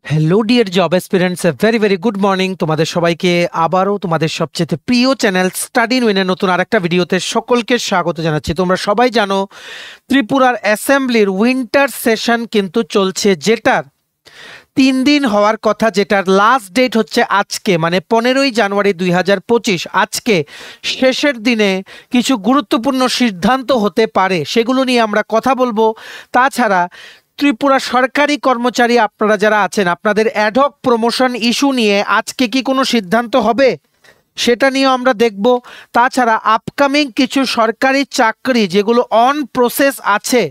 Hello dear job aspirants, very very good morning তোমাদের সবাইকে। আবারও তোমাদের সবচেয়ে প্রিয় চ্যানেল স্টাডি ইন উইনের নতুন আরেকটা ভিডিওতে সকলকে স্বাগত জানাচ্ছি। তোমরা সবাই জানো ত্রিপুরার অ্যাসেম্বলির উইন্টার সেশন কিন্তু চলছে, যেটার 3 দিন হওয়ার কথা, যেটার লাস্ট ডেট হচ্ছে আজকে, মানে 15ই জানুয়ারি 2025। আজকে শেষের দিনে কিছু গুরুত্বপূর্ণ সিদ্ধান্ত হতে পারে, সেগুলো নিয়ে আমরা কথা বলবো। তাছাড়া ত্রিপুরা সরকারি কর্মচারী আপনারা যারা আছেন, আপনাদের অ্যাডহক প্রমোশন ইস্যু নিয়ে আজকে কি কোনো সিদ্ধান্ত হবে সেটা নিয়েও আমরা দেখব। তাছাড়া আপকামিং কিছু সরকারি চাকরি যেগুলো অন প্রসেস আছে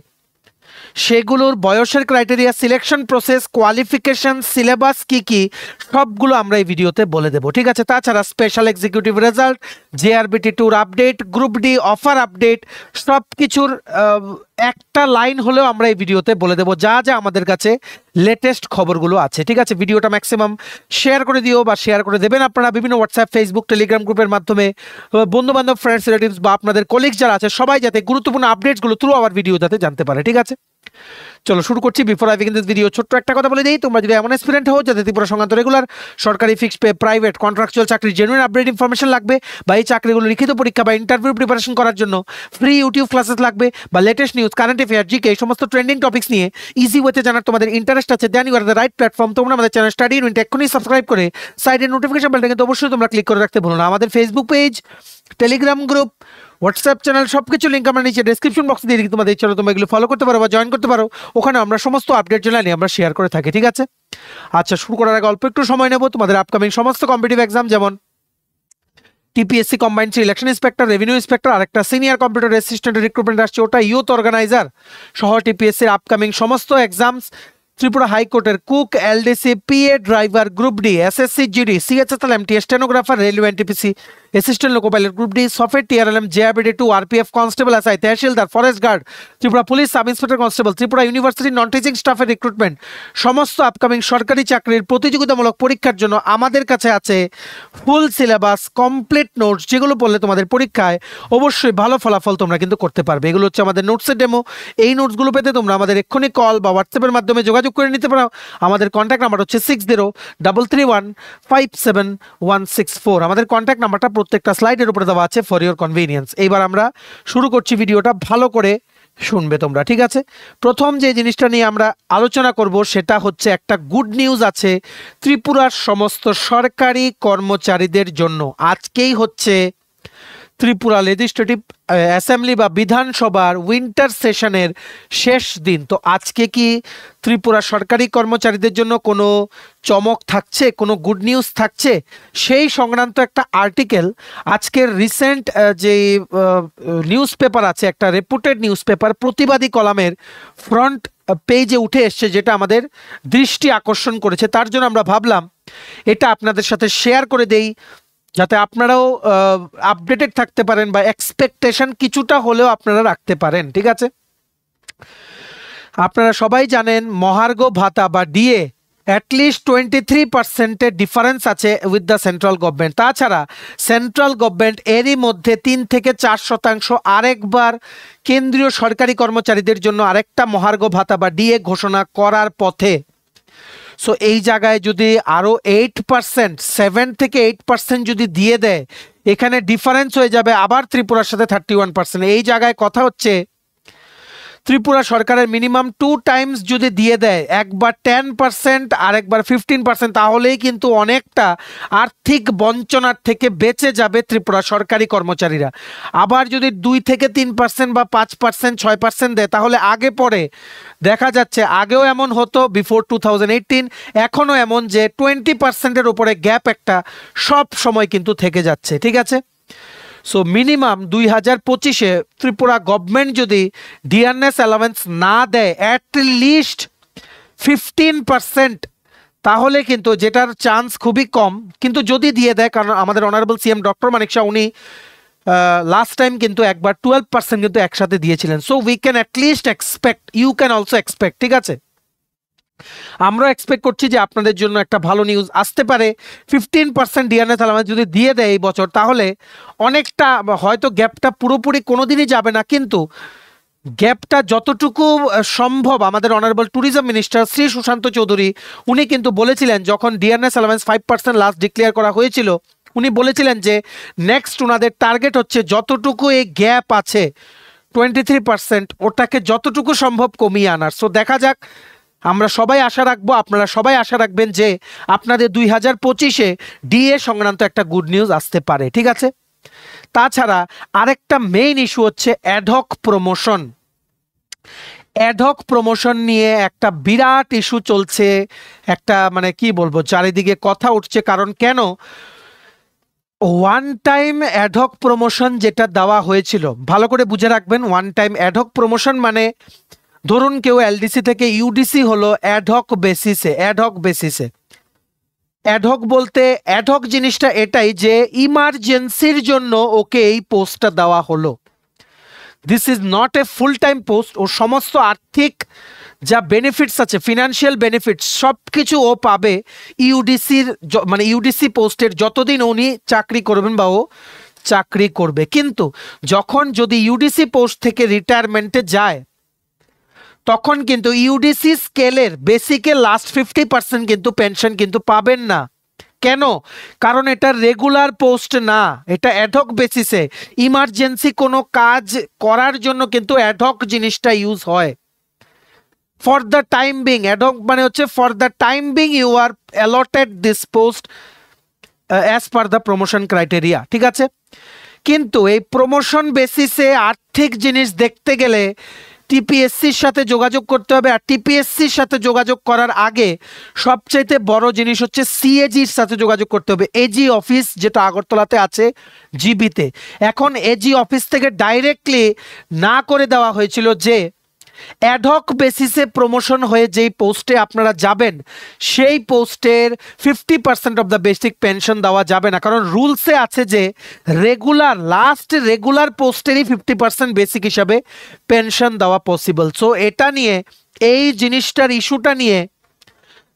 সেগুলোর বয়সের criteria, selection process, qualification, syllabus কি সবগুলো আমরা এই ভিডিওতে বলে দেবো, ঠিক আছে। তাছাড়া special executive result, JRBT tour update, group D offer update, সব কিছুর একটা লাইন হলেও আমরা এই ভিডিওতে বলে দেবো, যা যা আমাদের কাছে লেটেস্ট খবরগুলো আছে, ঠিক আছে। ভিডিওটা ম্যাক্সিমাম শেয়ার করে দিও বা শেয়ার করে দেবেন আপনারা বিভিন্ন হোয়াটসঅ্যাপ, ফেসবুক, টেলিগ্রাম গ্রুপের মাধ্যমে। বন্ধু বান্ধব, ফ্রেন্ডস, রিলেটিভস বা আপনাদের কলিগস যারা আছে সবাই যাতে গুরুত্বপূর্ণ আপডেটসগুলো থ্রু আওয়ার ভিডিও যাতে জানতে পারে, ঠিক আছে। চলো শুরু করছি। Before I begin this video, ছোট্ট একটা কথা বলে দিই, তোমরা যদি এমন অ্যাসপিরেন্ট হও যাতে ত্রিপুরা সংক্রান্ত রেগুলার সরকারি ফিক্সড পে, প্রাইভেট, কন্ট্রাকচুয়াল চাকরি জেনুইন আপডেট ইনফরমেশন লাগবে, বা এই চাকরিগুলো লিখিত পরীক্ষা বা ইন্টারভিউ প্রিপারেশন করার জন্য ফ্রি ইউটিউব ক্লাসেস লাগবে, বা latest news, current affair, GK, এই সমস্ত ট্রেন্ডিং টপিক্স নিয়ে ইজি ওয়েতে জানার তোমাদের ইন্টারেস্ট আছে, then you are the right platform. তোমরা আমাদের চ্যানেল স্টাডি ইন এক্ষুনি সাবস্ক্রাইব করে সাইডের নোটিফিকেশন বেলটা কিন্তু অবশ্যই তোমরা ক্লিক করে রাখতে ভুলো না। আমাদের Facebook page, Telegram group, WhatsApp channel সবকিছু লিঙ্ক আমরা নিচে ডেসক্রিপশন বক্সে দিয়ে দিই, তোমাদের ইচ্ছা তোমরা এগুলো ফলো করতে পারো বা জয়েন করতে পারো। ওখানে আমরা সমস্ত আপডেট জানাই আমরা শেয়ার করে থাকি, ঠিক আছে। আচ্ছা, শুরু করার আগে অল্প একটু সময় নেব। তোমাদের আপকামিং সমস্ত কম্পিটিটিভ এক্সাম, যেমন TPSC combined election inspector, revenue inspector, আরেকটা সিনিয়র কম্পিউটার অ্যাসিস্ট্যান্ট রিক্রুটমেন্ট আসছে, ওটা ইউথ অর্গানাইজার সহ টিপিএসসির আপকামিং সমস্ত এক্সামস, ত্রিপুরা হাইকোর্টের cook, LDC, PA driver, group D, SSC GD, CHSL, MTS, stenographer, railway NTPC, assistant loco pilot, group D, software, TRLM, JRBD 2, RPF, constable SI, tehsildar, forest guard, Tripura police sub inspector constable, Tripura university non teaching স্টাফের recruitment, সমস্ত upcoming সরকারি চাকরির প্রতিযোগিতামূলক পরীক্ষার জন্য আমাদের কাছে আছে ফুল সিলেবাস, কমপ্লিট নোটস, যেগুলো পড়লে তোমাদের পরীক্ষায় অবশ্যই ভালো ফলাফল তোমরা কিন্তু করতে পারবে। এগুলো হচ্ছে আমাদের নোটসের ডেমো। এই নোটসগুলো পেতে তোমরা আমাদের এক্ষুনি কল বা হোয়াটসঅ্যাপের মাধ্যমে যোগাযোগ করে নিতে পারো। আমাদের কন্ট্যাক্ট নাম্বার হচ্ছে 6033157164। আমাদের কন্ট্যাক্ট নাম্বারটা প্রত্যেকটা স্লাইডের উপরে দেওয়া আছে ফর ইওর কনভিনিয়েন্স। এইবার আমরা শুরু করছি, ভিডিওটা ভালো করে শুনবে তোমরা, ঠিক আছে। প্রথম যে জিনিসটা নিয়ে আমরা আলোচনা করব সেটা হচ্ছে একটা গুড নিউজ আছে ত্রিপুরার সমস্ত সরকারি কর্মচারীদের জন্য। আজকেই হচ্ছে ত্রিপুরা লেজিসলেটিভ অ্যাসেম্বলি বা বিধানসভার উইন্টার সেশনের শেষ দিন। তো আজকে কি ত্রিপুরা সরকারি কর্মচারীদের জন্য কোনো চমক থাকছে, কোনো গুড নিউজ থাকছে, সেই সংক্রান্ত একটা আর্টিকেল আজকের রিসেন্ট যে নিউজ পেপার আছে, একটা রেপুটেড নিউজ পেপার প্রতিবাদী কলামের ফ্রন্ট পেজে উঠে এসছে, যেটা আমাদের দৃষ্টি আকর্ষণ করেছে। তার জন্য আমরা ভাবলাম এটা আপনাদের সাথে শেয়ার করে দেই, যাতে আপনারাও আপডেটেড থাকতে পারেন বা এক্সপেকটেশন কিছুটা হলেও আপনারা রাখতে পারেন, ঠিক আছে। আপনারা সবাই জানেন মহার্ঘ ভাতা বা ডিএ অ্যাটলিস্ট 23% ডিফারেন্স আছে উইথ দ্য সেন্ট্রাল গভর্নমেন্ট। তাছাড়া সেন্ট্রাল গভর্নমেন্ট এরই মধ্যে 3 থেকে 4% আরেকবার কেন্দ্রীয় সরকারি কর্মচারীদের জন্য আরেকটা মহার্ঘ ভাতা বা ডিএ ঘোষণা করার পথে। সো এই জায়গায় যদি আরও 8%, 7 থেকে 8% যদি দিয়ে দেয়, এখানে ডিফারেন্স হয়ে যাবে আবার ত্রিপুরার সাথে 31%। এই জায়গায় কথা হচ্ছে ত্রিপুরা সরকারের মিনিমাম 2 টাইমস যদি দিয়ে দেয়, একবার 10% আর একবার 15%, তাহলেই কিন্তু অনেকটা আর্থিক বঞ্চনার থেকে বেঁচে যাবে ত্রিপুরা সরকারি কর্মচারীরা। আবার যদি 2 থেকে 3% বা 5%, 6% দেয়, তাহলে আগে পরে দেখা যাচ্ছে, আগেও এমন হতো বিফোর 2018, এখনও এমন যে 20%-এর উপরে গ্যাপ একটা সব সময় কিন্তু থেকে যাচ্ছে, ঠিক আছে। সো মিনিমাম 2025-এ ত্রিপুরা গভর্নমেন্ট যদি ডিআরএস অ্যালাওয়েন্স না দেয় অ্যাটলিস্ট 15%, তাহলে কিন্তু, যেটার চান্স খুবই কম, কিন্তু যদি দিয়ে দেয়, কারণ আমাদের honourable CM doctor Manik Shah উনি লাস্ট টাইম কিন্তু একবার 12% কিন্তু একসাথে দিয়েছিলেন। So we can at least expect, you can also expect, ঠিক আছে। আমরা এক্সপেক্ট করছি যে আপনাদের জন্য একটা ভালো নিউজ আসতে পারে। 15% ডিআরএস অ্যালাওয়েন্স যদি দিয়ে দেয় এই বছর, তাহলে অনেকটা, হয়তো গ্যাপটা পুরোপুরি কোনোদিনই যাবে না, কিন্তু গ্যাপটা যতটুকু সম্ভব আমাদের honourable tourism minister Shri Sushanta Chowdhury উনি কিন্তু বলেছিলেন, যখন ডিআরএস অ্যালাউন্স 5% লাস্ট ডিক্লেয়ার করা হয়েছিল, উনি বলেছিলেন যে নেক্সট ওনাদের টার্গেট হচ্ছে যতটুকু এই গ্যাপ আছে 23%, ওটাকে যতটুকু সম্ভব কমিয়ে আনার। সো দেখা যাক, আমরা সবাই আশা রাখবো, আপনারা সবাই আশা রাখবেন যে আপনাদের 2025-এ ডিএ সংক্রান্ত একটা গুড নিউজ আসতে পারে, ঠিক আছে। তাছাড়া আরেকটা মেইন ইস্যু হচ্ছে অ্যাডহক প্রমোশন। অ্যাডহক প্রমোশন নিয়ে একটা বিরাট ইস্যু চলছে, একটা মানে কি বলবো, চারিদিকে কথা উঠছে। কারণ কেন, ওয়ান টাইম অ্যাডহক প্রমোশন যেটা দেওয়া হয়েছিল, ভালো করে বুঝে রাখবেন, ওয়ান টাইম অ্যাডহক প্রমোশন মানে ধরুন কেউ এলডিসি থেকে ইউডিসি হলো অ্যাডহক বেসিসে। অ্যাডহক বলতে অ্যাডহক জিনিসটা এটাই যে ইমার্জেন্সির জন্য ওকে এই পোস্টটা দেওয়া হলো। This is not a full time post. ও সমস্ত আর্থিক যা বেনিফিটস আছে, ফিনান্সিয়াল বেনিফিটস, সব কিছু ও পাবে ইউডিসির, মানে ইউডিসি পোস্টের যতদিন উনি চাকরি করবেন বা ও চাকরি করবে। কিন্তু যখন যদি ইউডিসি পোস্ট থেকে রিটায়ারমেন্টে যায়, তখন কিন্তু ইউডিসি স্কেলের বেসিকের লাস্ট 50% কিন্তু পেনশন কিন্তু পাবেন না। কেন? কারণ এটা রেগুলার পোস্ট না, এটা অ্যাডহক বেসিসে। ইমার্জেন্সি কোনো কাজ করার জন্য কিন্তু অ্যাডহক জিনিসটা ইউজ হয়। For the time being, ad hoc মানে হচ্ছে for the time being you are allotted this post as per the promotion criteria, ঠিক আছে। কিন্তু এই প্রমোশন বেসিসে আর্থিক জিনিস দেখতে গেলে টিপিএসসির সাথে যোগাযোগ করতে হবে। আর টিপিএসসির সাথে যোগাযোগ করার আগে সবচাইতে বড় জিনিস হচ্ছে সিএজির সাথে যোগাযোগ করতে হবে। এজি অফিস যেটা আগরতলাতে আছে জিবিতে, এখন এজি অফিস থেকে ডাইরেক্টলি না করে দেওয়া হয়েছিল যে অ্যাডহক বেসিসে প্রমোশন হয়ে যেই পোস্টে আপনারা যাবেন সেই পোস্টের 50% অফ দ্য বেসিক পেনশন দেওয়া যাবে না। কারণ রুলসে আছে যে রেগুলার পোস্টেরই 50% বেসিক হিসাবে পেনশন দেওয়া পসিবল। সো এটা নিয়ে, এই জিনিসটার ইস্যুটা নিয়ে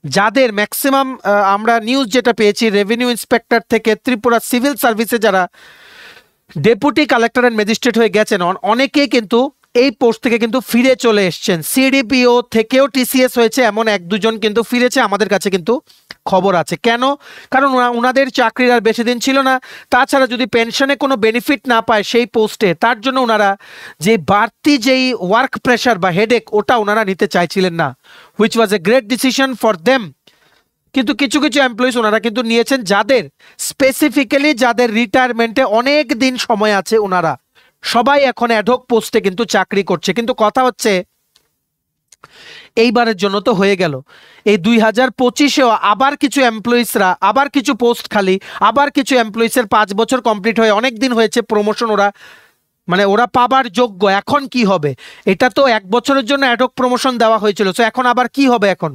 যাদের ম্যাক্সিমাম আমরা নিউজ যেটা পেয়েছি রেভিনিউ ইন্সপেক্টর থেকে ত্রিপুরা সিভিল সার্ভিসে যারা ডেপুটি কালেক্টর অ্যান্ড ম্যাজিস্ট্রেট হয়ে গেছেন, অনেকেই কিন্তু এই পোস্ট থেকে কিন্তু ফিরে চলে এসছেন। সিডিপিও থেকেও টিসিএস হয়েছে, এমন 1-2 জন কিন্তু ফিরেছে, আমাদের কাছে কিন্তু খবর আছে। কেন? কারণ ওনাদের চাকরির আর বেশি দিন ছিল না। তাছাড়া যদি পেনশনে কোনো বেনিফিট না পায় সেই পোস্টে, তার জন্য ওনারা যে বাড়তি যেই ওয়ার্ক প্রেশার বা হেডেক, ওটা ওনারা নিতে চাইছিলেন না, which was a great decision for them. কিন্তু কিছু কিছু এমপ্লয়িজ ওনারা কিন্তু নিয়েছেন, যাদের স্পেসিফিক্যালি যাদের রিটায়ারমেন্টে অনেক দিন সময় আছে, ওনারা সবাই এখন অ্যাডহক পোস্টে কিন্তু চাকরি করছে। কিন্তু কথা হচ্ছে এইবারের জন্য তো হয়ে গেল, এই 2025-এও আবার কিছু এমপ্লয়িজরা, আবার কিছু পোস্ট খালি, আবার কিছু এমপ্লয়িজের 5 বছর কমপ্লিট হয়ে অনেক দিন হয়েছে প্রমোশন ওরা পাবার যোগ্য। এখন কি হবে? এটা তো 1 বছরের জন্য অ্যাডহক প্রমোশন দেওয়া হয়েছিল, তো এখন আবার কি হবে এখন?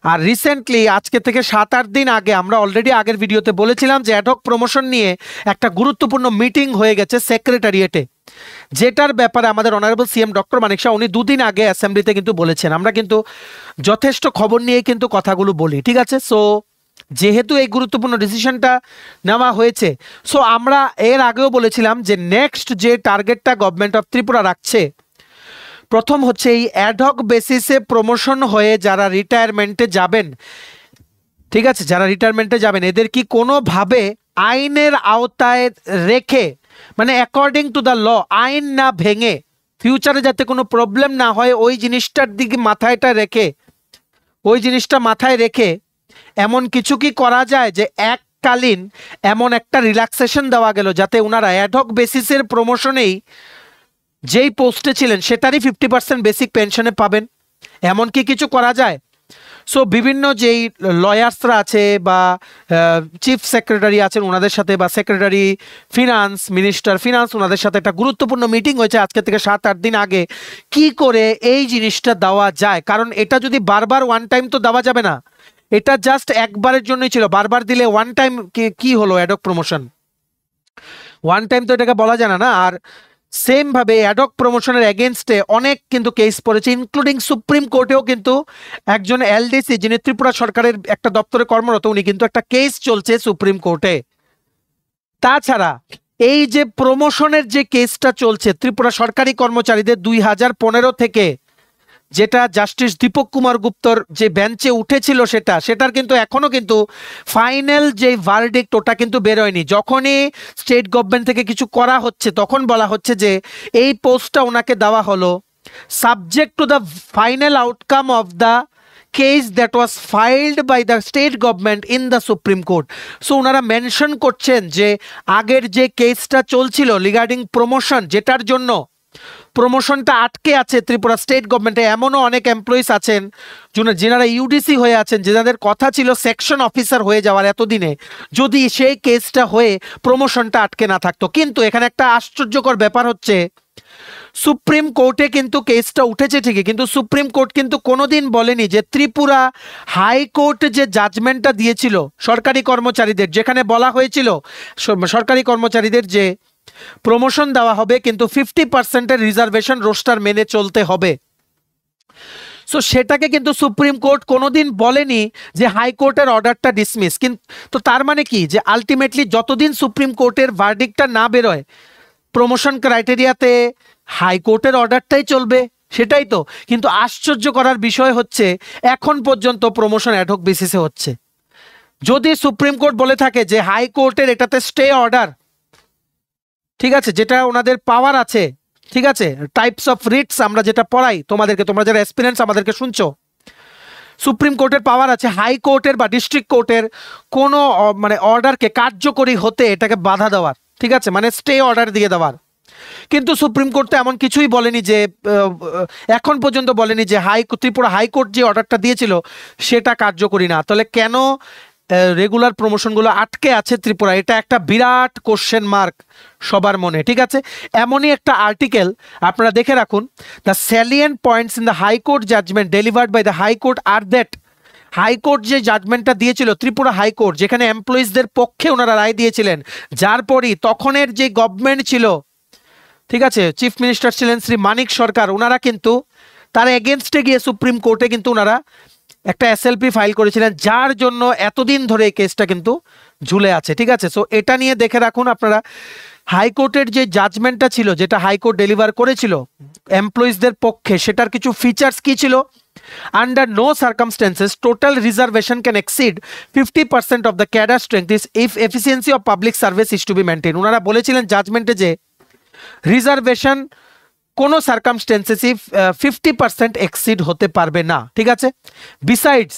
আর রিসেন্টলি আজকে থেকে 7-8 দিন আগে আমরা অলরেডি আগের ভিডিওতে বলেছিলাম যে অ্যাডহক প্রমোশন নিয়ে একটা গুরুত্বপূর্ণ মিটিং হয়ে গেছে সেক্রেটারিয়েটে, যেটার ব্যাপারে আমাদের honourable CM doctor Manik Shah উনি 2 দিন আগে অ্যাসেম্বলিতে কিন্তু বলেছেন। আমরা কিন্তু যথেষ্ট খবর নিয়ে কিন্তু কথাগুলো বলি, ঠিক আছে। সো যেহেতু এই গুরুত্বপূর্ণ ডিসিশনটা নেওয়া হয়েছে, সো আমরা এর আগেও বলেছিলাম যে নেক্সট যে টার্গেটটা গভর্নমেন্ট অফ ত্রিপুরা রাখছে, প্রথম হচ্ছে এই অ্যাডহক বেসিসে প্রমোশন হয়ে যারা রিটায়ারমেন্টে যাবেন, ঠিক আছে, যারা রিটায়ারমেন্টে যাবেন এদের কি কোনোভাবে আইনের আওতায় রেখে, মানে অ্যাকর্ডিং টু দ্য ল, আইন না ভেঙে, ফিউচারে যাতে কোনো প্রবলেম না হয় ওই জিনিসটার দিকে ওই জিনিসটা মাথায় রেখে এমন কিছু কি করা যায় যে এককালীন এমন একটা রিল্যাক্সেশন দেওয়া গেল যাতে ওনারা অ্যাডহক বেসিসের প্রমোশনেই যেই পোস্টে ছিলেন সেটারই 50% বেসিক পেনশনে পাবেন, এমন কি কিছু করা যায়? সো বিভিন্ন যেই লয়ার্সরা আছে বা চিফ সেক্রেটারি আছেন ওনাদের সাথে, বা সেক্রেটারি ফিনান্স, মিনিস্টার ফিনান্স, ওনাদের সাথে একটা গুরুত্বপূর্ণ মিটিং হয়েছে আজকে থেকে 7-8 দিন আগে, কি করে এই জিনিসটা দেওয়া যায়। কারণ এটা যদি বারবার ওয়ান টাইম তো দেওয়া যাবে না, এটা জাস্ট একবারের জন্যই ছিল। বারবার দিলে ওয়ান টাইম কি হলো অ্যাডহক প্রমোশন, ওয়ান টাইম তো এটাকে বলা যায় না। আর সেম ভাবে অ্যাডহক প্রমোশনের এগেনস্টে অনেক কিন্তু কেস পড়েছে, ইনক্লুডিং সুপ্রিম কোর্টেও কিন্তু একজন এলডিসি যিনি ত্রিপুরা সরকারের একটা দপ্তরে কর্মরত, উনি কিন্তু একটা কেস চলছে সুপ্রিম কোর্টে। তাছাড়া এই যে প্রমোশনের যে কেসটা চলছে ত্রিপুরা সরকারি কর্মচারীদের 2015 থেকে, যেটা জাস্টিস দীপক কুমার গুপ্তর যে বেঞ্চে উঠেছিল সেটার কিন্তু এখনো কিন্তু ফাইনাল যে ভার্ডিক্ট ওটা কিন্তু বেরোয়নি। যখনই স্টেট গভর্নমেন্ট থেকে কিছু করা হচ্ছে তখন বলা হচ্ছে যে এই পোস্টটা ওনাকে দেওয়া হলো subject to the final outcome of the case that was filed by the state government in the supreme court. So ওনারা মেনশন করছেন যে আগের যে কেসটা চলছিল রিগার্ডিং প্রমোশন, যেটার জন্য প্রমোশনটা আটকে আছে ত্রিপুরা স্টেট গভর্নমেন্টে, এমনও অনেক এমপ্লয়িজ আছেন যারা ইউডিসি হয়ে আছেন, যাদের কথা ছিল সেকশন অফিসার হয়ে যাওয়ার এতদিনে, যদি সেই কেসটা হয়ে প্রমোশনটা আটকে না থাকতো। কিন্তু এখানে একটা আশ্চর্যকর ব্যাপার হচ্ছে, সুপ্রিম কোর্টে কিন্তু কেসটা উঠেছে ঠিকই, কিন্তু সুপ্রিম কোর্ট কিন্তু কোনোদিন বলেনি যে ত্রিপুরা হাইকোর্ট যে জাজমেন্টটা দিয়েছিল সরকারি কর্মচারীদের, যেখানে বলা হয়েছিল সরকারি কর্মচারীদের যে প্রমোশন দেওয়া হবে কিন্তু 50% রিজার্ভেশন রোস্টার মেনে চলতে হবে। সো সেটাকে কিন্তু সুপ্রিম কোর্ট কোনোদিন বলেনি যে হাইকোর্টের অর্ডারটা ডিসমিস। কিন্তু তার মানে কি, যে আলটিমেটলি যতদিন সুপ্রিম কোর্টের ভার্ডিক্টটা না বেরোয় প্রমোশন ক্রাইটেরিয়াতে হাইকোর্টের অর্ডারটাই চলবে, সেটাই তো। কিন্তু আশ্চর্য করার বিষয় হচ্ছে এখন পর্যন্ত প্রমোশন অ্যাডহক বেসিসে হচ্ছে। যদি সুপ্রিম কোর্ট বলে থাকে যে হাইকোর্টের এটাতে স্টে অর্ডার, ঠিক আছে, যেটা ওনাদের পাওয়ার আছে, ঠিক আছে, টাইপস অফ রিটস আমরা যেটা পড়াই তোমাদেরকে, তোমরা যারা এক্সপিরিয়েন্স আমাদেরকে শুনছো, সুপ্রিম কোর্টের পাওয়ার আছে হাইকোর্টের বা ডিস্ট্রিক্ট কোর্টের কোনো মানে অর্ডারকে কার্যকরী হতে এটাকে বাধা দেওয়ার, ঠিক আছে, মানে স্টে অর্ডার দিয়ে দেওয়ার। কিন্তু সুপ্রিম কোর্ট তো এমন কিছুই বলেনি, যে এখন পর্যন্ত বলেনি যে ত্রিপুরা হাইকোর্ট যে অর্ডারটা দিয়েছিল সেটা কার্যকরী না। তাহলে কেন রেগুলার প্রমোশনগুলো আটকে আছে ত্রিপুরা? এটা একটা বিরাট কোশ্চেন মার্ক সবার মনে, ঠিক আছে। এমনই একটা আর্টিকেল আপনারা দেখে রাখুন, the salient points in the high court judgement delivered by the high court আর দ্যাট, হাইকোর্ট যে জাজমেন্টটা দিয়েছিল ত্রিপুরা হাইকোর্ট, যেখানে এমপ্লয়িজদের পক্ষে ওনারা রায় দিয়েছিলেন, যার পরই তখনের যে গভর্নমেন্ট ছিল, ঠিক আছে, চিফ মিনিস্টার ছিলেন শ্রী মানিক সরকার, ওনারা কিন্তু তার এগেনস্টে গিয়ে সুপ্রিম কোর্টে কিন্তু ওনারা একটা এসএলপি ফাইল করেছিলেন, যার জন্য এতদিন ধরে এই কেসটা কিন্তু ঝুলে আছে, ঠিক আছে। সো এটা নিয়ে দেখে রাখুন আপনারা, হাইকোর্টের যে জাজমেন্টটা ছিল, যেটা হাইকোর্ট ডেলিভার করেছিল এমপ্লয়িজদের পক্ষে, সেটার কিছু ফিচার্স কি ছিল? Under no circumstances total reservation can exceed 50% of the cadre strength if efficiency of public service is to be maintain. ওনারা বলেছিলেন জাজমেন্টে যে রিজার্ভেশন কোনো সার্কামস্টেন্সেসে 50% এক্সিড হতে পারবে না, ঠিক আছে। Besides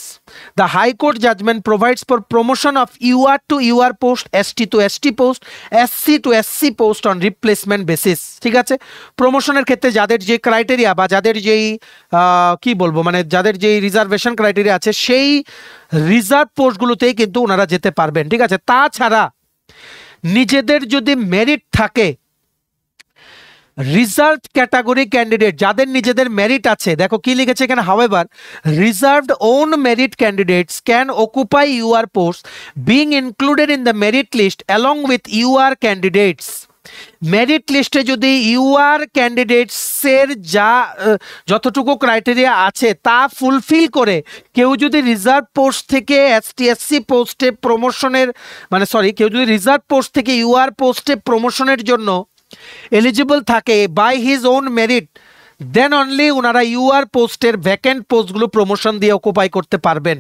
the high court judgement provides for promotion of UR to UR post, ST to ST post, SC to SC post on replacement basis, ঠিক আছে। প্রমোশনের ক্ষেত্রে যাদের যে ক্রাইটেরিয়া বা যাদের যেই কি বলবো, মানে যাদের যেই রিজার্ভেশন ক্রাইটেরিয়া আছে সেই রিজার্ভ পোস্টগুলোতেই কিন্তু ওনারা যেতে পারবেন, ঠিক আছে। তাছাড়া নিজেদের যদি মেরিট থাকে, রিজার্ভ ক্যাটাগরি ক্যান্ডিডেট যাদের নিজেদের মেরিট আছে, দেখো কি লিখেছে এখানে, however reserved own merit candidates can occupy UR post being included in the merit list along with UR candidates. Merit লিস্টে যদি ইউআর ক্যান্ডিডেটসের যতটুকু ক্রাইটেরিয়া আছে তা ফুলফিল করে কেউ যদি রিজার্ভ পোস্ট থেকে এসটি এসসি পোস্টে প্রমোশনের, মানে সরি, কেউ যদি রিজার্ভ পোস্ট থেকে ইউআর পোস্টে প্রমোশনের জন্য এলিজিবল থাকে by his own merit, then only ওনারা ইউআর পোস্টের ভ্যাকেন্ট পোস্টগুলো প্রমোশন দিয়ে অকুপাই করতে পারবেন,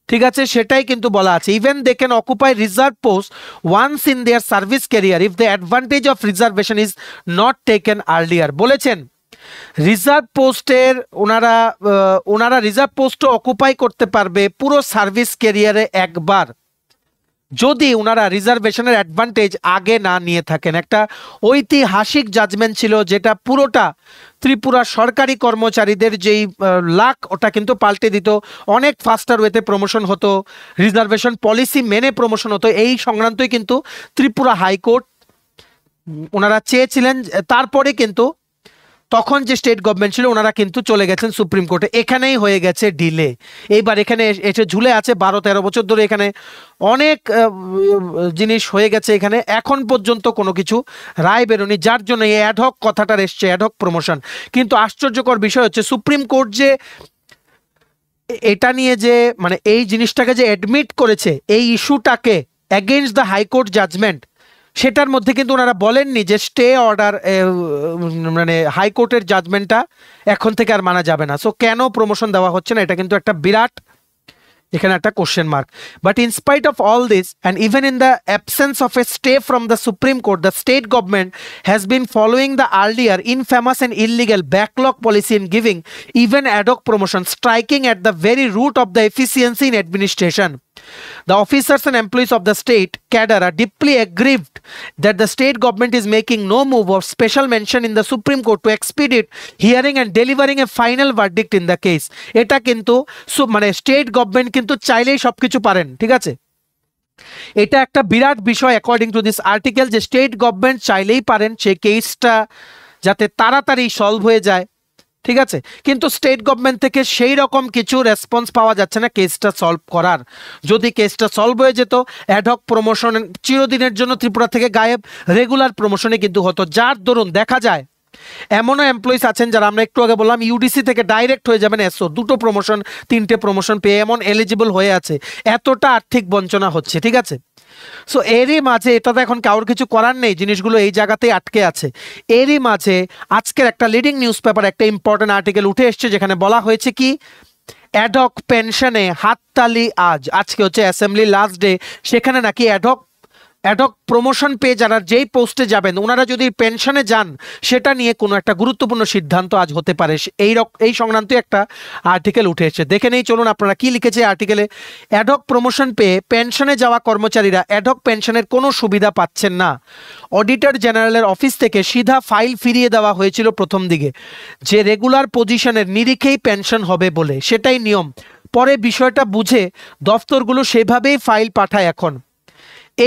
ঠিক আছে। সেটাই কিন্তু বলা আছে, even they can occupy reserve post once in their service career if the advantage of reservation is not taken earlier. বলেছেন রিজার্ভ পোস্টের ওনারা রিজার্ভ পোস্টও অকুপাই করতে পারবে পুরো সার্ভিস ক্যারিয়ারে একবার, যদি ওনারা রিজার্ভেশনের অ্যাডভান্টেজ আগে না নিয়ে থাকেন। একটা ঐতিহাসিক জাজমেন্ট ছিল, যেটা পুরোটা ত্রিপুরা সরকারি কর্মচারীদের যেই লাক ওটা কিন্তু পাল্টে দিত, অনেক ফাস্টার ওয়েতে প্রমোশন হতো, রিজার্ভেশন পলিসি মেনে প্রমোশন হতো। এই সংক্রান্তই কিন্তু ত্রিপুরা হাইকোর্ট ওনারা চেয়েছিলেন। তারপরে কিন্তু তখন যে স্টেট গভর্নমেন্ট ছিল ওনারা কিন্তু চলে গেছেন সুপ্রিম কোর্টে, এখানেই হয়ে গেছে ডিলে। এইবার এখানে এসে ঝুলে আছে 12-13 বছর ধরে, এখানে অনেক জিনিস হয়ে গেছে, এখানে এখন পর্যন্ত কোনো কিছু রায় বেরোনি, যার জন্য এই অ্যাডহক কথাটা এসছে, অ্যাডহক প্রমোশন। কিন্তু আশ্চর্যকর বিষয় হচ্ছে সুপ্রিম কোর্ট যে এটা নিয়ে যে মানে এই জিনিসটাকে যে অ্যাডমিট করেছে, এই ইস্যুটাকে এগেইনস্ট দ্য হাইকোর্ট জাজমেন্ট, সেটার মধ্যে কিন্তু ওনারা বলেননি যে স্টে অর্ডার মানে হাইকোর্টের জাজমেন্টটা এখন থেকে আর মানা যাবে না। সো কেন প্রমোশন দেওয়া হচ্ছে না, এটা কিন্তু একটা বিরাট এখানে একটা question mark. But in spite of all this and even in the absence of A stay from the supreme court, the state government has been following the earlier infamous and illegal backlog policy in giving even ad hoc promotion, striking at the very root of the efficiency in administration. The officers and employees of the state cadre are deeply aggrieved that the state government is making no move of special mention in the Supreme Court to expedite hearing and delivering a final verdict in the case. এটা কিন্তু মানে state government কিন্তু চাইলেই সবকিছু পারেন, ঠিক আছে? এটা একটা বিরাট বিষয় অ্যাকর্ডিং টু দিস আর্টিকেল, যে স্টেট গভর্নমেন্ট চাইলেই পারেন সেই কেসটা যাতে তাড়াতাড়ি সলভ হয়ে যায়, ঠিক আছে? কিন্তু স্টেট গভর্নমেন্ট থেকে সেই রকম কিছু রেসপন্স পাওয়া যাচ্ছে না কেসটা সলভ করার। যদি কেসটা সলভ হয়ে যেত, অ্যাডহক প্রমোশন চিরদিনের জন্য ত্রিপুরা থেকে গায়েব, রেগুলার প্রমোশনে কিন্তু হতো। যার দরুন দেখা যায় এমনও এমপ্লয়িজ আছেন যারা আমরা একটু আগে বললাম ইউডিসি থেকে ডাইরেক্ট হয়ে যাবেন এসও, দুটো প্রমোশন তিনটে প্রমোশন পেয়ে এমন এলিজিবল হয়ে আছে। এতটা আর্থিক বঞ্চনা হচ্ছে, ঠিক আছে? সো এরই মাঝে, এটা তো এখন কারোর কিছু করার নেই, জিনিসগুলো এই জায়গাতেই আটকে আছে। এরই মাঝে আজকের একটা লিডিং নিউজ পেপার একটা ইম্পর্টেন্ট আর্টিকেল উঠে এসছে, যেখানে বলা হয়েছে কি অ্যাডহক পেনশনে হাততালি আজকে হচ্ছে অ্যাসেম্বলি লাস্ট ডে, সেখানে নাকি অ্যাডহক প্রমোশন পেয়ে যারা যেই পোস্টে যাবেন ওনারা যদি পেনশনে যান, সেটা নিয়ে কোনো একটা গুরুত্বপূর্ণ সিদ্ধান্ত আজ হতে পারে। এই সংক্রান্ত একটা আর্টিকেল উঠে এসেছে, দেখে নেই চলুন আপনারা কি লিখেছে আর্টিকেলে। অ্যাডহক প্রমোশন পেয়ে পেনশনে যাওয়া কর্মচারীরা অ্যাডহক পেনশনের কোনো সুবিধা পাচ্ছেন না। অডিটর জেনারেলের অফিস থেকে সিধা ফাইল ফিরিয়ে দেওয়া হয়েছিল প্রথম দিকে, যে রেগুলার পজিশনের নিরিখেই পেনশন হবে বলে, সেটাই নিয়ম। পরে বিষয়টা বুঝে দফতরগুলো সেভাবেই ফাইল পাঠায়। এখন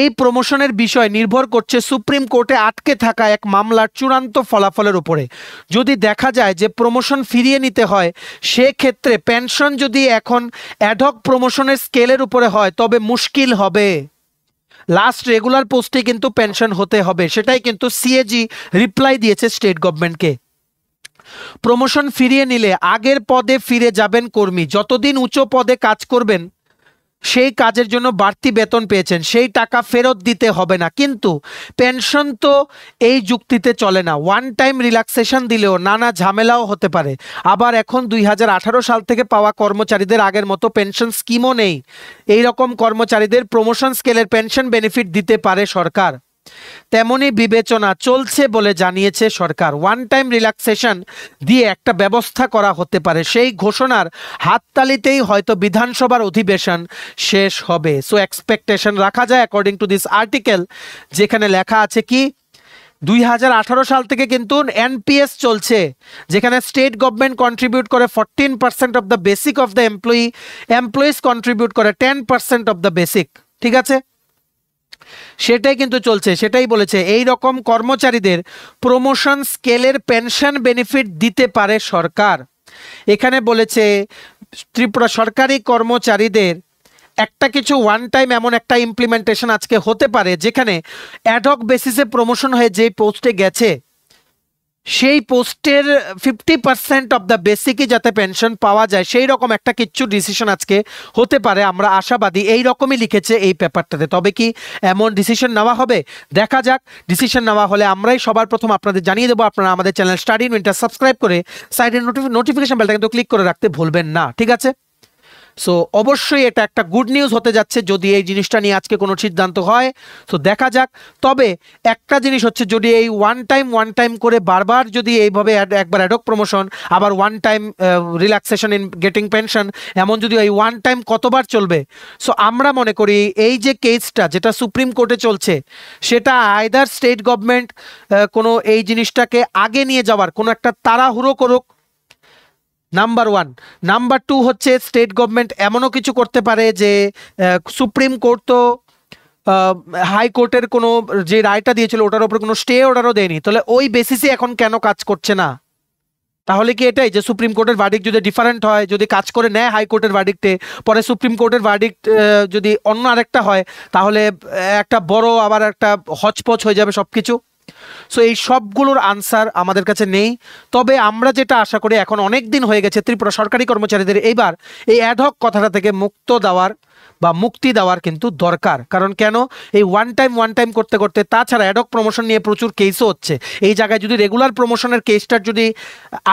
এই প্রমোশনের বিষয় নির্ভর করছে সুপ্রিম কোর্টে আটকে থাকা এক মামলার চূড়ান্ত ফলাফলের উপরে। যদি দেখা যায় যে প্রমোশন ফিরিয়ে নিতে হয়, সেক্ষেত্রে পেনশন যদি এখন অ্যাডহক প্রমোশনের স্কেলের উপরে হয় তবে মুশকিল হবে। লাস্ট রেগুলার পোস্টে কিন্তু পেনশন হতে হবে, সেটাই কিন্তু সিএজি রিপ্লাই দিয়েছে স্টেট গভর্নমেন্টকে। প্রমোশন ফিরিয়ে নিলে আগের পদে ফিরে যাবেন কর্মী, যতদিন উচ্চ পদে কাজ করবেন সেই কাজের জন্য বাড়তি বেতন পেয়েছেন সেই টাকা ফেরত দিতে হবে না। কিন্তু পেনশন তো এই যুক্তিতে চলে না, ওয়ান টাইম রিল্যাক্সেশন দিলেও নানা ঝামেলাও হতে পারে। আবার এখন 2018 সাল থেকে পাওয়া কর্মচারীদের আগের মতো পেনশন স্কিমও নেই। এই রকম কর্মচারীদের প্রমোশন স্কেলের পেনশন বেনিফিট দিতে পারে সরকার, তেমনি বিবেচনা চলছে বলে জানিয়েছে সরকার। ওয়ান টাইম রিল্যাক্সেশন দিয়ে একটা ব্যবস্থা করা হতে পারে, সেই ঘোষণার হাততালিতেই হয়তো বিধানসভার অধিবেশন শেষ হবে। সো এক্সপেকটেশন রাখা যায় অ্যাকর্ডিং টু দিস আর্টিকেল, যেখানে লেখা আছে কি 2018 সাল থেকে কিন্তু এনপিএস চলছে, যেখানে স্টেট গভর্নমেন্ট কন্ট্রিবিউট করে 14% of the basic of the employees contribute করে 10% অফ দ্য বেসিক, ঠিক আছে? সেটাই কিন্তু চলছে, সেটাই বলেছে এই রকম কর্মচারীদের প্রমোশন স্কেলের পেনশন বেনিফিট দিতে পারে সরকার। এখানে বলেছে ত্রিপুরা সরকারি কর্মচারীদের একটা কিছু ওয়ান টাইম এমন একটা ইমপ্লিমেন্টেশন আজকে হতে পারে, যেখানে অ্যাডহক বেসিসে প্রমোশন হয়ে যে পোস্টে গেছে সেই পোস্টের 50% অফ দ্য বেসিকই যাতে পেনশন পাওয়া যায়, সেই রকম একটা কিছু ডিসিশন আজকে হতে পারে, আমরা আশাবাদী। এই রকমই লিখেছে এই পেপারটাতে। তবে কি এমন ডিসিশন নেওয়া হবে, দেখা যাক। ডিসিশন নেওয়া হলে আমরাই সবার প্রথম আপনাদের জানিয়ে দেবো। আপনারা আমাদের channel study in winter subscribe করে সাইডের নোটিফিকেশন বেলটা কিন্তু ক্লিক করে রাখতে ভুলবেন না, ঠিক আছে? সো অবশ্যই এটা একটা গুড নিউজ হতে যাচ্ছে যদি এই জিনিসটা নিয়ে আজকে কোনো সিদ্ধান্ত হয়। সো দেখা যাক। তবে একটা জিনিস হচ্ছে, যদি এই ওয়ান টাইম করে বারবার যদি এইভাবে একবার অ্যাডহক প্রমোশন আবার one time relaxation in getting pension, এমন যদি এই ওয়ান টাইম কতবার চলবে? সো আমরা মনে করি এই যে কেসটা যেটা সুপ্রিম কোর্টে চলছে, সেটা আইদার স্টেট গভর্নমেন্ট কোনো এই জিনিসটাকে আগে নিয়ে যাওয়ার কোনো একটা তাড়াহুড়ো করুক, নাম্বার ওয়ান। নাম্বার টু হচ্ছে স্টেট গভর্নমেন্ট এমনও কিছু করতে পারে যে সুপ্রিম কোর্ট তো হাইকোর্টের কোনো যে রায়টা দিয়েছিল ওটার উপর কোনো স্টে অর্ডারও দেয়নি, তাহলে ওই বেসিসে এখন কেন কাজ করছে না? তাহলে কি এটাই যে সুপ্রিম কোর্টের ভার্ডিক্ট যদি ডিফারেন্ট হয়, যদি কাজ করে নেয় হাইকোর্টের ভার্ডিক্টে, পরে সুপ্রিম কোর্টের ভার্ডিক্ট যদি অন্য আরেকটা হয়, তাহলে একটা বড় আবার একটা হচপচ হয়ে যাবে সব কিছু। সো এই সবগুলোর আনসার আমাদের কাছে নেই। তবে আমরা যেটা আশা করি, এখন অনেক দিন হয়ে গেছে, ত্রিপুরা সরকারি কর্মচারীদের এইবার এই অ্যাডহক কথাটা থেকে মুক্তি দেওয়ার কিন্তু দরকার। কারণ কেন, এই ওয়ান টাইম করতে করতে, তাছাড়া অ্যাডহক প্রমোশন নিয়ে প্রচুর কেসও হচ্ছে। এই জায়গায় যদি রেগুলার প্রমোশনের কেসটার যদি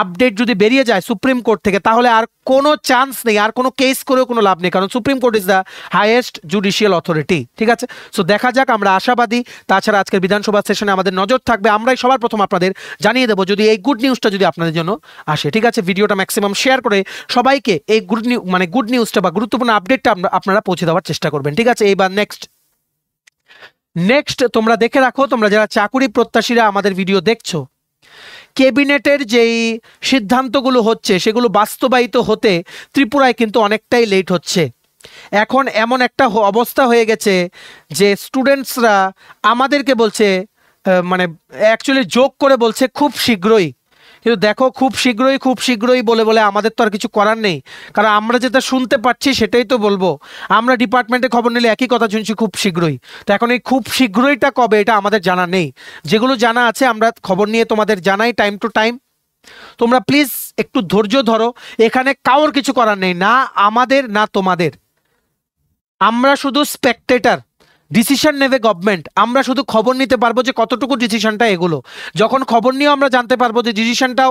আপডেট যদি বেরিয়ে যায় সুপ্রিম কোর্ট থেকে, তাহলে আর কোনো চান্স নেই, আর কোনো কেস করেও কোনো লাভ নেই, কারণ supreme court is the highest judicial authority. ঠিক আছে, সো দেখা যাক, আমরা আশাবাদী। তাছাড়া আজকের বিধানসভা সেশনে আমাদের নজর থাকবে, আমরাই সবার প্রথম আপনাদের জানিয়ে দেবো যদি এই গুড নিউজটা যদি আপনাদের জন্য আসে। ঠিক আছে, ভিডিওটা ম্যাক্সিমাম শেয়ার করে সবাইকে এই গুড নিউজটা বা গুরুত্বপূর্ণ আপডেটটা আপনারা পৌঁছে দেওয়ার চেষ্টা করবেন। ঠিক আছে, এইবার নেক্সট তোমরা দেখে রাখো, তোমরা যারা চাকুরি প্রত্যাশীরা আমাদের ভিডিও দেখছো, ক্যাবিনেটের যেই সিদ্ধান্তগুলো হচ্ছে সেগুলো বাস্তবায়িত হতে ত্রিপুরায় কিন্তু অনেকটাই লেট হচ্ছে। এখন এমন একটা অবস্থা হয়ে গেছে যে স্টুডেন্টসরা আমাদেরকে বলছে, মানে অ্যাকচুয়ালি জোক করে বলছে খুব শীঘ্রই। কিন্তু দেখো, খুব শীঘ্রই বলে বলে আমাদের তো আর কিছু করার নেই, কারণ আমরা যেটা শুনতে পাচ্ছি সেটাই তো বলবো। আমরা ডিপার্টমেন্টে খবর নিলে একই কথা শুনছি, খুব শীঘ্রই। তো এখন এই খুব শীঘ্রইটা কবে, এটা আমাদের জানা নেই। যেগুলো জানা আছে আমরা খবর নিয়ে তোমাদের জানাই টাইম টু টাইম। তোমরা প্লিজ একটু ধৈর্য ধরো, এখানে কারোর কিছু করার নেই, না আমাদের না তোমাদের। আমরা শুধু স্পেকটেটর, ডিসিশন নেবে গভর্নমেন্ট, আমরা শুধু খবর নিতে পারবো যে কতটুকু ডিসিশনটা এগুলো। যখন খবর নিয়েও আমরা জানতে পারবো যে ডিসিশনটা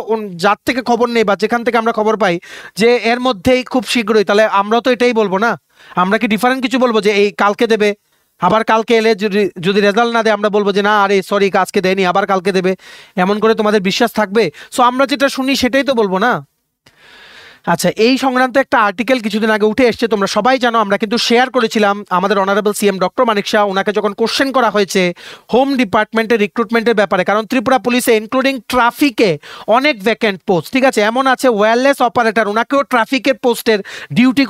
যার থেকে খবর নেই বা যেখান থেকে আমরা খবর পাই যে এর মধ্যেই খুব শীঘ্রই, তাহলে আমরা তো এটাই বলবো না। আমরা কি ডিফারেন্ট কিছু বলবো যে এই কালকে দেবে, আবার কালকে এলে যদি রেজাল্ট না দেয় আমরা বলবো যে না, আরে সরি আজকে দেয়নি, আবার কালকে দেবে। এমন করে তোমাদের বিশ্বাস থাকবে? সো আমরা যেটা শুনি সেটাই তো বলবো না। আচ্ছা, এই সংক্রান্ত একটা আর্টিকেল কিছুদিন আগে উঠে এসছে, তোমরা সবাই জানো, আমরা কিন্তু শেয়ার করেছিলাম। আমাদের honourable CM doctor Manik Shah, ওনাকে যখন কোশ্চেন করা হয়েছে হোম ডিপার্টমেন্টের রিক্রুটমেন্টের ব্যাপারে, কারণ ত্রিপুরা পুলিশে ইনক্লুডিং ট্রাফিকে অনেক ভ্যাকেন্ট পোস্ট। ঠিক আছে, এমন আছে ওয়্যারলেস অপারেটর, ওনাকেও ট্রাফিকের পোস্টের ডিউটি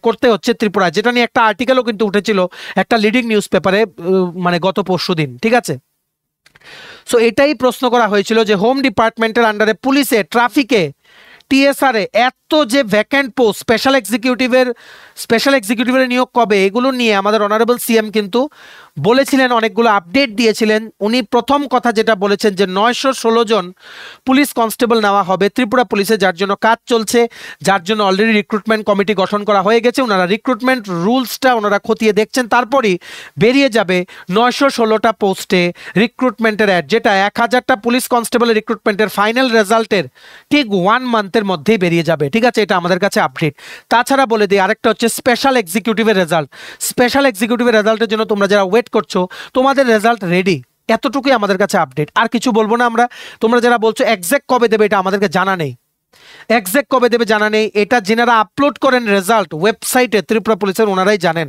করতে হচ্ছে ত্রিপুরা, যেটা নিয়ে একটা আর্টিকেলও কিন্তু উঠেছিল একটা লিডিং নিউজ পেপারে, মানে গত পরশুদিন। ঠিক আছে, সো এটাই প্রশ্ন করা হয়েছিল যে হোম ডিপার্টমেন্টের আন্ডারে পুলিশে, ট্রাফিকে, টিএসআর এত যে ভ্যাকেন্ট পোস্ট, স্পেশাল এক্সিকিউটিভের নিয়োগ কবে, এগুলো নিয়ে আমাদের অনারেবল সিএম কিন্তু বলেছিলেন, অনেকগুলো আপডেট দিয়েছিলেন। উনি প্রথম কথা যেটা বলেছেন যে 916 জন পুলিশ কনস্টেবল নেওয়া হবে ত্রিপুরা পুলিশে, যার জন্য কাজ চলছে, যার জন্য অলরেডি রিক্রুটমেন্ট কমিটি গঠন করা হয়ে গেছে। ওনারা রিক্রুটমেন্ট রুলসটা ওনারা খতিয়ে দেখছেন, তারপরই বেরিয়ে যাবে 916টা পোস্টে রিক্রুটমেন্টের অ্যাড, যেটা 1000টা পুলিশ কনস্টেবলের রিক্রুটমেন্টের ফাইনাল রেজাল্টের ঠিক 1 মান্থের মধ্যেই বেরিয়ে যাবে। ঠিক আছে, এটা আমাদের কাছে আপডেট। তাছাড়া বলে দিই, আরেকটা হচ্ছে স্পেশাল এক্সিকিউটিভের রেজাল্টের জন্য তোমরা যারা ওয়েট করছো, তোমাদের রেজাল্ট রেডি, এতটুকুই আমাদের কাছে আপডেট। আর কিছু বলবো না আমরা। তোমরা যারা বলছো এক্সাক্ট কবে দেবে, এটা আমাদেরকে জানা নেই, এটা যেনারা আপলোড করেন রেজাল্ট ওয়েবসাইটে ত্রিপুরা পুলিশের, ওনারাই জানেন।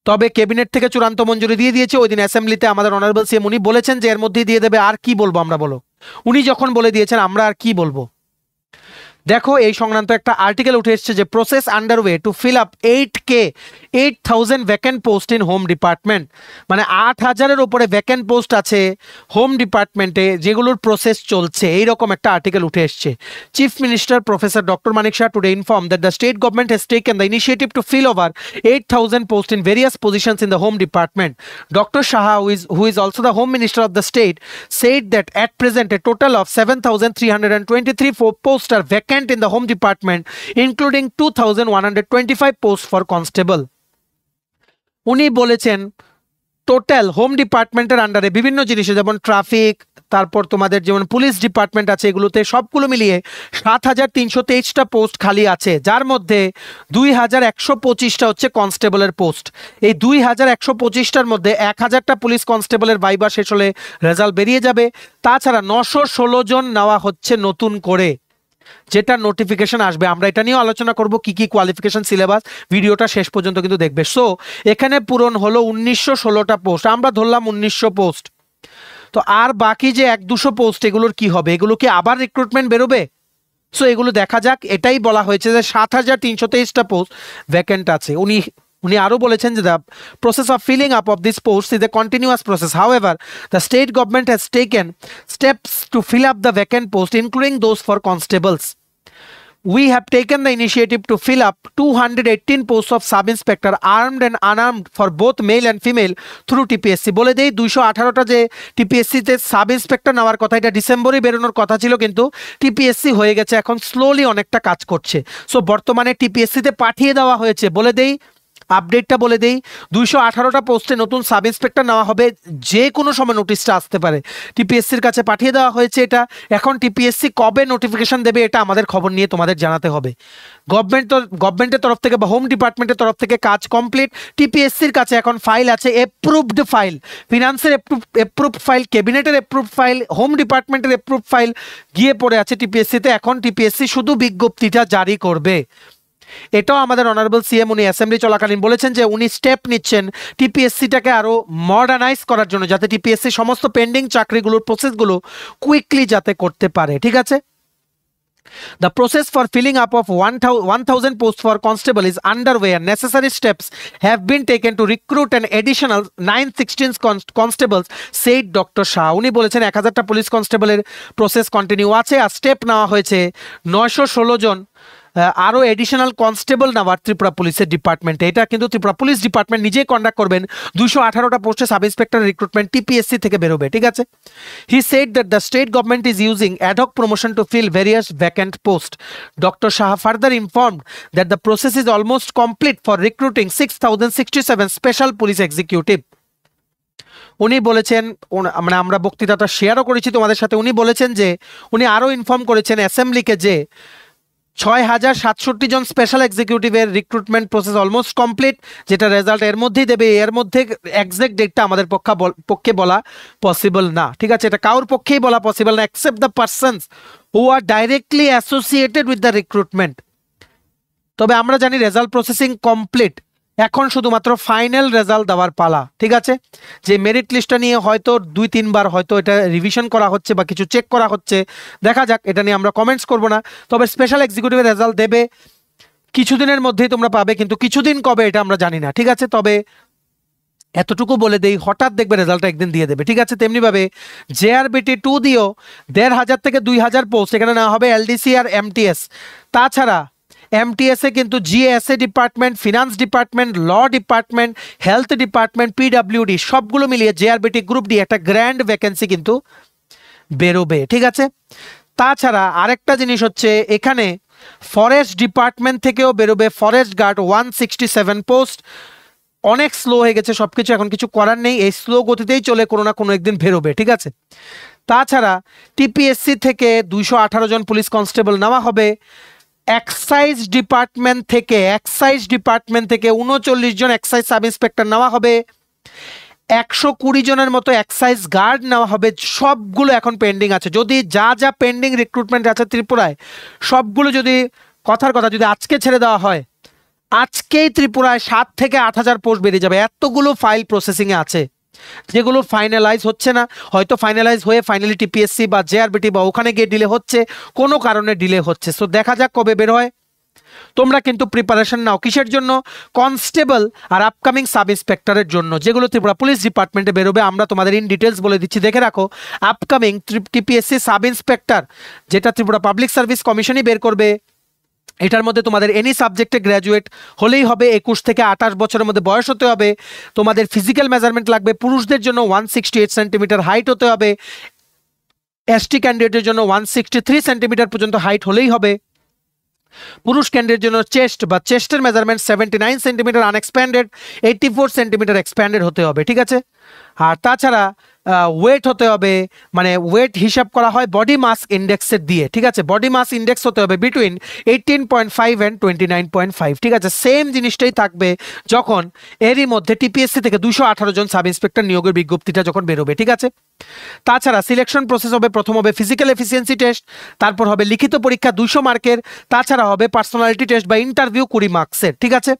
তবে ক্যাবিনেট থেকে চূড়ান্ত মঞ্জুরি দিয়ে দিয়েছে। ওই দিন অ্যাসেম্বলিতে আমাদের অনারেবল সিএম উনি বলেছেন যে এর মধ্যেই দিয়ে দেবে, আর কি বলবো আমরা, বলো। উনি যখন বলে দিয়েছেন আমরা আর কি বলবো। দেখো, এই সংক্রান্ত একটা আর্টিকেল উঠে এসেছে যে process underway to fill up 8,000 vacant post in home department, মানে 8,000-এর উপরে ভ্যাকেন্ট পোস্ট আছে হোম ডিপার্টমেন্টে, যেগুলোর প্রসেস চলছে, এইরকম একটা আর্টিকেল উঠে এসছে। Chief minister professor doctor Manik Shah today inform that the state government has taken the initiative to fill over 8,000 posts in various positions in the home department. Dr. Shah, who is also the home minister of the state, said that at present a total of 7,323 posts are vacant in the home department, including 2,125 posts for constable. উনি বলেছেন total home ডিপার্টমেন্টের আন্ডারে বিভিন্ন জিনিসে, যেমন traffic, তারপর তোমাদের যেমন পুলিশ ডিপার্টমেন্ট আছে, এগুলোতে সবগুলো মিলিয়ে 7,323টা পোস্ট খালি আছে, যার মধ্যে 2,125টা হচ্ছে কনস্টেবলের পোস্ট। এই 2,125টার মধ্যে 1,000টা পুলিশ কনস্টেবলের ভাইবা শেষ হলে রেজাল্ট বেরিয়ে যাবে। তাছাড়া 916 জন নেওয়া হচ্ছে নতুন করে, যেটা নোটিফিকেশন আসবে। আমরা এটা নিয়েও আলোচনা করব, কি কি কোয়ালিফিকেশন সিলেবাস, ভিডিওটা শেষ পর্যন্ত কিন্তু দেখবে। সো এখানে পূরণ হলো 1,916টা পোস্ট, আমরা ধরলাম 1,900 পোস্ট। তো আর বাকি যে 100-200 পোস্ট, এগুলোর কি হবে? এগুলো কি আবার রিক্রুটমেন্ট বেরোবে? সো এগুলো দেখা যাক। এটাই বলা হয়েছে যে 7,323টা পোস্ট ভ্যাকেন্ট আছে। উনি আরো বলেছেন যে the process of filling up of this post is a continuous process. However the state government has taken steps to fill up the vacant post including those for constables. we have taken the initiative to fill up 218 posts of sub-inspector armed and unarmed for both male and female through TPSC। বলে দেই 218টা যে টিপিএসসিতে sub inspector নেওয়ার কথা, এটা ডিসেম্বরে বেরোনোর কথা ছিল, কিন্তু টিপিএসসি হয়ে গেছে, এখন স্লোলি অনেকটা কাজ করছে। সো বর্তমানে টিপিএসসিতে পাঠিয়ে দেওয়া হয়েছে। বলে দেই আপডেটটা বলে দেই, 218টা পোস্টে নতুন সাব ইন্সপেক্টর নেওয়া হবে, যে কোনো সময় নোটিশটা আসতে পারে। টিপিএসসির কাছে পাঠিয়ে দেওয়া হয়েছে এটা। এখন টিপিএসসি কবে নোটিফিকেশন দেবে এটা আমাদের খবর নিয়ে তোমাদের জানাতে হবে। গভর্নমেন্টের তরফ থেকে বা হোম ডিপার্টমেন্টের তরফ থেকে কাজ কমপ্লিট। টিপিএসসির কাছে এখন ফাইল আছে, এপ্রুভড ফাইল, ফিনান্সের এপ্রুভড ফাইল, ক্যাবিনেটের এপ্রুভড ফাইল, হোম ডিপার্টমেন্টের এপ্রুভড ফাইল গিয়ে পড়ে আছে টিপিএসসিতে। এখন টিপিএসসি শুধু বিজ্ঞপ্তিটা জারি করবে। এটাও আমাদের অনারেবল সিএম উনি অ্যাসেম্বলি চলাকালীন বলেছেন যে উনি স্টেপ নিচ্ছেন টিপিএসসিটাকে আরো মডার্নাইজ করার জন্য, যাতে টিপিএসসি সমস্ত পেন্ডিং চাকরিগুলোর প্রসেসগুলো কুইকলি যাতে করতে পারে। ঠিক আছে, the process for filling up of 1000 posts for constable is underway and necessary steps have been taken to recruit an additional 916 constables, said Dr. Shah। উনি বলেছেন 1000টা পুলিশ কনস্টেবলের প্রসেস কন্টিনিউ আছে, আর স্টেপ নেওয়া হয়েছে 916 জন আরও এডিশনাল কনস্টেবল নেওয়ার ত্রিপুরা পুলিশের ডিপার্টমেন্টে। এটা কিন্তু ত্রিপুরা পুলিশ ডিপার্টমেন্ট নিজেই কন্ডাক্ট করবেন। 218টা পোস্টে সাব ইন্সপেক্টর রিক্রুটমেন্ট টিপিএসসি থেকে বেরোবে। ঠিক আছে, he said that the state government is using ad hoc promotion to fill various vacant post. Doctor Shah further informed that the process is almost complete for recruiting 6067 special police executive. উনি বলেছেন, মানে আমরা বক্তৃতাটা শেয়ারও করেছি তোমাদের সাথে, উনি বলেছেন যে উনি আরও ইনফর্ম করেছেন অ্যাসেম্বলিকে যে 6067 জন স্পেশাল এক্সিকিউটিভের রিক্রুটমেন্ট প্রসেস অলমোস্ট কমপ্লিট, যেটা রেজাল্ট এর মধ্যেই দেবে। এর মধ্যে এক্সাক্ট ডেটটা আমাদের পক্ষে বলা পসিবল না। ঠিক আছে, এটা কারোর পক্ষেই বলা পসিবল না except the persons who are directly associated with the recruitment. তবে আমরা জানি রেজাল্ট প্রসেসিং কমপ্লিট, এখন শুধুমাত্র ফাইনাল রেজাল্ট দেওয়ার পালা। ঠিক আছে, যে মেরিট লিস্টটা নিয়ে হয়তো 2-3 বার হয়তো এটা রিভিশন করা হচ্ছে বা কিছু চেক করা হচ্ছে, দেখা যাক, এটা নিয়ে আমরা কমেন্টস করব না। তবে স্পেশাল এক্সিকিউটিভের রেজাল্ট দেবে কিছুদিনের মধ্যেই তোমরা পাবে, কিন্তু কিছুদিন কবে এটা আমরা জানি না। ঠিক আছে, তবে এতটুকু বলে দেই, হঠাৎ দেখবে রেজাল্টটা একদিন দিয়ে দেবে। ঠিক আছে, তেমনিভাবে জেআরবিটি 2 দিয়েও 1500 থেকে 2000 পোস্ট এখানে নেওয়া হবে, এলডিসি আর এমটিএস। তাছাড়া এমটিএসে কিন্তু GSA department, finance department, law department, health department, PWD সবগুলো মিলিয়ে জেআরবিটি গ্রুপ ডি একটা গ্র্যান্ড ভ্যাকেন্সি কিন্তু বেরোবে। ঠিক আছে, তাছাড়া আরেকটা জিনিস হচ্ছে এখানে ফরেস্ট ডিপার্টমেন্ট থেকেও বেরোবে ফরেস্ট গার্ড 167 পোস্ট। অনেক স্লো হয়ে গেছে সবকিছু, এখন কিছু করার নেই, এই স্লো গতিতেই চলে, কোনো না কোনো একদিন বেরোবে। ঠিক আছে, তাছাড়া টিপিএসসি থেকে 218 জন পুলিশ কনস্টেবল নেওয়া হবে। এক্সাইজ ডিপার্টমেন্ট থেকে 39 জন এক্সাইজ সাব ইন্সপেক্টর নেওয়া হবে। 120 জনের মতো এক্সাইজ গার্ড নেওয়া হবে। সবগুলো এখন পেন্ডিং আছে। যদি যা পেন্ডিং রিক্রুটমেন্ট আছে ত্রিপুরায় সবগুলো যদি কথার কথা যদি আজকে ছেড়ে দেওয়া হয়, আজকেই ত্রিপুরায় 7 থেকে 8000 পোস্ট বেরিয়ে যাবে। এতগুলো ফাইল প্রসেসিংয়ে আছে যেগুলো ফাইনালাইজ হচ্ছে না, হয়তো ফাইনালাইজ হয়ে ফাইনালি টিপিএসসি বা জেআরবিটি বা ওখানে গিয়ে ডিলে হচ্ছে, কোনো কারণে ডিলে হচ্ছে। সো দেখা যাক কবে বের হয়। তোমরা কিন্তু প্রিপারেশন নাও কিসের জন্য? কনস্টেবল আর আপকামিং সাব ইন্সপেক্টরের জন্য, যেগুলো ত্রিপুরা পুলিশ ডিপার্টমেন্টে বেরোবে। আমরা তোমাদের ইন ডিটেলস বলে দিচ্ছি, দেখে রাখো। আপকামিং টিপিএসসি সাব ইন্সপেক্টর, যেটা ত্রিপুরা পাবলিক সার্ভিস কমিশনই বের করবে, এটার মধ্যে তোমাদের এনি সাবজেক্টে গ্র্যাজুয়েট হলেই হবে, 21 থেকে 28 বছরের মধ্যে বয়স হতে হবে। তোমাদের ফিজিক্যাল মেজারমেন্ট লাগবে, পুরুষদের জন্য 168 সেন্টিমিটার হাইট হতে হবে, এসটি ক্যান্ডিডেটের জন্য 163 সেন্টিমিটার পর্যন্ত হাইট হলেই হবে। পুরুষ ক্যান্ডিডেটের জন্য চেস্ট বা চেস্টের মেজারমেন্ট 79 সেন্টিমিটার আনএক্সপ্যান্ডেড, 84 সেন্টিমিটার এক্সপ্যান্ডেড হতে হবে। ঠিক আছে, আর তাছাড়া ওয়েট হতে হবে, মানে ওয়েট হিসাব করা হয় বডি মাস ইন্ডেক্সের দিয়ে। ঠিক আছে, বডি মাস ইন্ডেক্স হতে হবে বিটুইন 18.5 অ্যান্ড 29.5। ঠিক আছে, সেম জিনিসটাই থাকবে যখন এরই মধ্যে টিপিএসসি থেকে 218 জন সাব ইন্সপেক্টর নিয়োগের বিজ্ঞপ্তিটা যখন বেরোবে। ঠিক আছে, তাছাড়া সিলেকশন প্রসেস হবে, প্রথম হবে ফিজিক্যাল এফিসিয়েন্সি টেস্ট, তারপর হবে লিখিত পরীক্ষা 200 মার্কের, তাছাড়া হবে পার্সোনালিটি টেস্ট বা ইন্টারভিউ 20 মার্কসের। ঠিক আছে,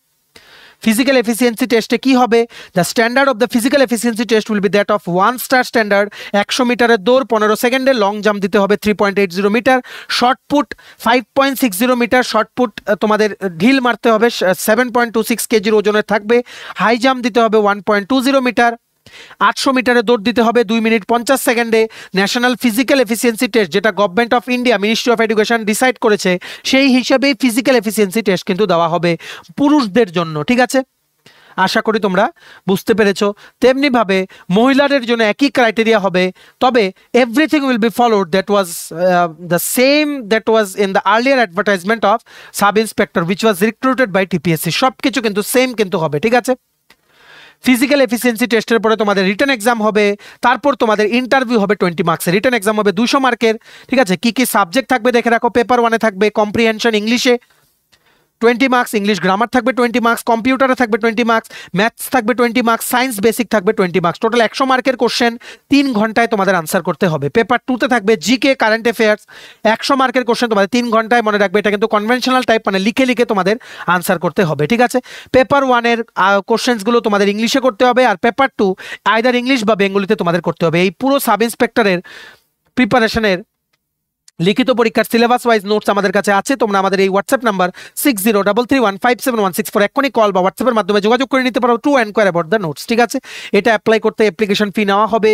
ফিজিক্যাল এফিসিয়েন্সি টেস্টে কি হবে? The standard of the physical efficiency test will be that of 1 star standard. 100 মিটারের দৌড় 15 সেকেন্ডে, লং জাম্প দিতে হবে 3.80 metre, short put 5.60 metre, short put তোমাদের ঢিল মারতে হবে 7.26 কেজির ওজনের থাকবে, হাই জাম্প দিতে হবে 1.20 মিটার। 800 মিটারে দৌড় দিতে হবে 2 মিনিট 50 সেকেন্ডে। ন্যাশনাল ফিজিক্যাল এফিসিয়েন্সি টেস্ট, যেটা government of India ministry of education decide করেছে, সেই হিসাবেই ফিজিক্যাল এফিসিয়েন্সি টেস্ট কিন্তু দেওয়া হবে পুরুষদের জন্য। ঠিক আছে, আশা করি তোমরা বুঝতে পেরেছো। তেমনিভাবে মহিলাদের জন্য একই ক্রাইটেরিয়া হবে, তবে everything will be followed that was the same that was in the earlier advertisement of sub inspector which was recruited by TPSC. সব কিছু কিন্তু সেম কিন্তু হবে। ঠিক আছে, ফিজিক্যাল এফিসিয়েন্সি টেস্টের পরে তোমাদের রিটেন এক্সাম হবে, তারপর তোমাদের ইন্টারভিউ হবে 20 মার্কসের, রিটেন এক্সাম হবে 200 মার্কের। ঠিক আছে, কি কি সাবজেক্ট থাকবে দেখে রাখো। পেপার 1-এ থাকবে কম্প্রিহেনশন ইংলিশে 20 মার্কস, ইংলিশ গ্রামার থাকবে 20 মার্কস, কম্পিউটারে থাকবে 20 মার্কস, ম্যাথস থাকবে 20 মার্কস, সায়েন্স বেসিক থাকবে 20 মার্কস। টোটাল 100 মার্কের কোশ্চেন 3 ঘন্টায় তোমাদের আনসার করতে হবে। পেপার 2-তে থাকবে জিকে কারেন্ট অ্যাফেয়ার্স, 100 মার্কের কোশ্চেন তোমাদের 3 ঘন্টায়, মনে রাখবে এটা কিন্তু কনভেনশনাল টাইপ, মানে লিখে লিখে তোমাদের আনসার করতে হবে। ঠিক আছে, পেপার 1-এর কোশ্চেন্সগুলো তোমাদের ইংলিশে করতে হবে, আর পেপার 2 আইদার ইংলিশ বা বেঙ্গলিতে তোমাদের করতে হবে। এই পুরো সাব ইন্সপেক্টরের প্রিপারেশনের লিখিত পরীক্ষার সিলেবাস ওয়াইজ নোটস আমাদের কাছে আছে। তোমরা আমাদের এই হোয়াটসঅ্যাপ নাম্বার 6033157164 এক্ষুনি কল বা হোয়াটসঅ্যাপের মাধ্যমে যোগাযোগ করে নিতে পারো to enquiry about the notes. ঠিক আছে, এটা অ্যাপ্লাই করতে অ্যাপ্লিকেশন ফি নেওয়া হবে